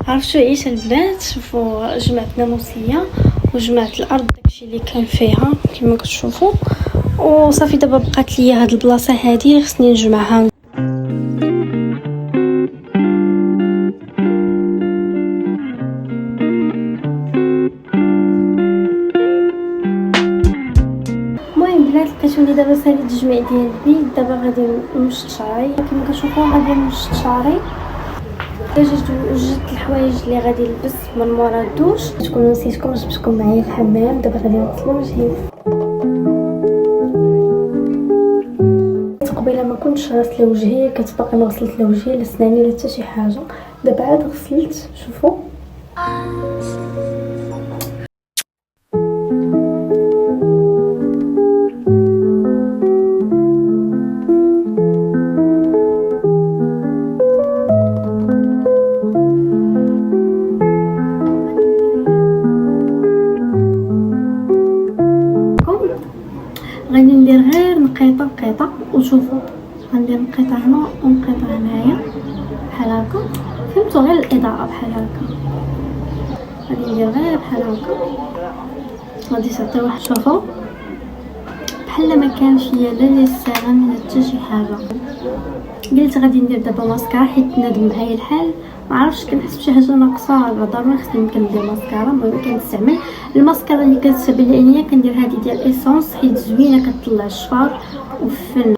عرفتوا عيش البنات. شوفوا جمعت ناموسيه وجمعت الارض داكشي اللي كان فيها كما كتشوفوا، وصافي دابا بقات لي هاد البلاصه هذه خصني نجمعها. المهم بنات لقيتوني دابا ساليت التجميع ديال البيت، دابا غادي نمشط شعري كما كتشوفوا، غادي نمشط شعري. جبت الحوايج اللي غادي نلبس من مورا الدوش. تكونوا نسيتكم جبتكم معايا الحمام. دابا غادي نغسل وجهي. قبيله ما كنتش غاسله وجهي، كتبقى ما غسلت لا وجهي لا سناني لا حتى شي حاجه. دابا عاد غسلت. شوفوا غادي ندير غير نقيطه وشوفوا غندير نقيطه هنا ونقيطه هنايا بحال هكا، فهمتوا؟ غير الاضاءه بحال هكا غادي ندير غير بحال هكا. غادي تعطي واحد، شوفوا بحال ما كانش لا لسان لا حتى شي حاجه. قلت غادي ندير دابا ماسكارا حيت نادم معايا الحال، ما عرفتش كنحس بشي حاجه ناقصه، ضروري خصني ندير ماسكارا. المهم كنستعمل الماسكارا اللي كتشبه العينيه، كندير هذه ديال ايسونس حيت زوينه كتطلع الشفار وفن.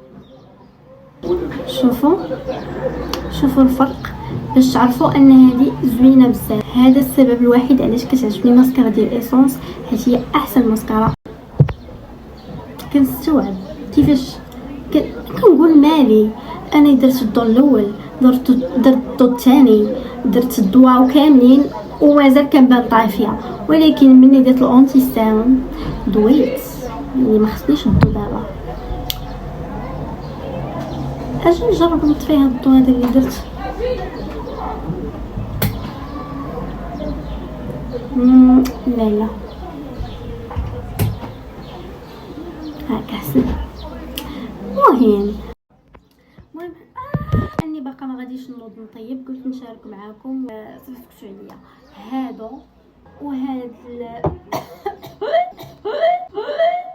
شوفوا الفرق باش تعرفوا ان هذه زوينه بزاف. هذا السبب الوحيد علاش كتعجبني ماسكارا ديال ايسونس، حيت هي احسن ماسكارا. كنستوعب كيفاش كنقول مالي انا درت الدور الاول، درت الدور الثاني، درت الدواء كاملين ومازال كنبان طافيه، ولكن مني درت الانتيستان دويت اللي ما خصنيش ندو. دابا اجي نجرب نطفي هاد الضو هذا اللي درت. لا هاكا حسن. المهم اني باقا ما غاديش نوض نطيب، قلت نشارك معاكم. صيفطوا عليا هادو وهاد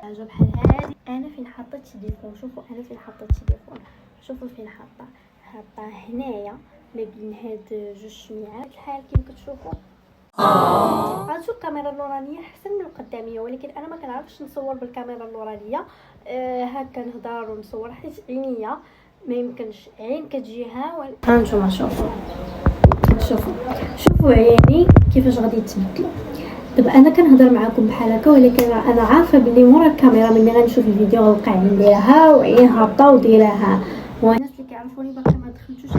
حاجه بحال هادي. انا فين حطيت التليفون؟ شوفوا انا فين حطيت التليفون، شوفوا فين حاطه هنايا ما بين هاد جوج شميعات الحال كيما كتشوفوا. عرفتوا الكاميرا النورانيه احسن من القداميه، ولكن انا ما كنعرفش نصور بالكاميرا النورانيه. هكا نهضر ونصور حيت عينيا ما يمكنش، عين كتجيها هانتوما شوفوا عيني كيفاش غادي تبدل. دابا انا كنهضر معكم بحال هكا، ولكن انا عارفه بلي مورا الكاميرا ملي غنشوف الفيديو غنلقى عين نديرها وعين هابطه ودايرها. والناس اللي كيعرفوني باقي ما دخلتوش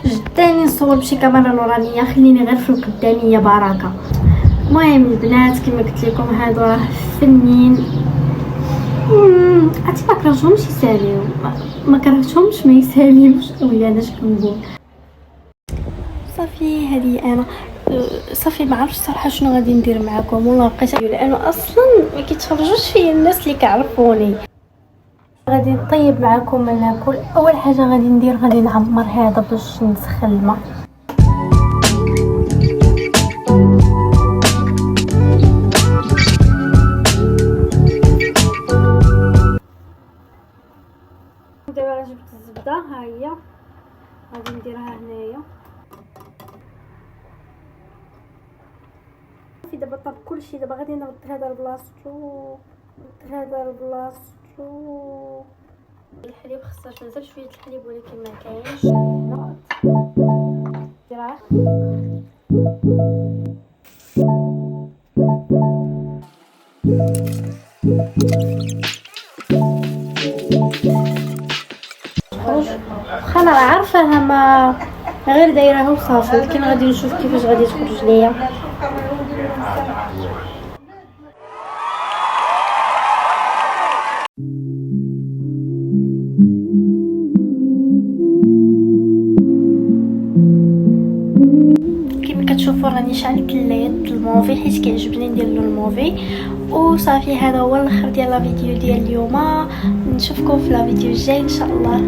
جداني نصور بشي كاميرا نورانيه، خليني غير في القداميه بركه. المهم البنات كما قلت لكم هادو راه فنين. عرفتي ما كرهتهمش يساليو، ما كرهتهمش ما يساليوش، ولا انا اش كنقول. صافي هذه انا صافي ما عرفتش صراحه شنو غادي ندير معكم، ولا بقيت لانه اصلا ما كيتفرجوش فيا الناس اللي كيعرفوني. غادي نطيب معكم ناكل. اول حاجه غادي ندير غادي نعمر هذا باش نسخن الماء. دابا جبت الزبده ها هي غادي نديرها هنايا. صافي دابا طاب كلشي. دابا غادي نرد هذا لبلاصتو، الحليب خصها تنزل شويه الحليب ولكن ما كاينش هنا. ديرها انا عارفاها ما غير دايرها وصافي، لكن غادي نشوف كيفاش غادي تخرج ليا. كتشوفوا راني شعلت الليد الموفي حيت كيعجبني ندير له الموفي، وصافي هذا هو الاخر ديال لا فيديو ديال اليوم. نشوفكم في لا فيديو الجاي ان شاء الله.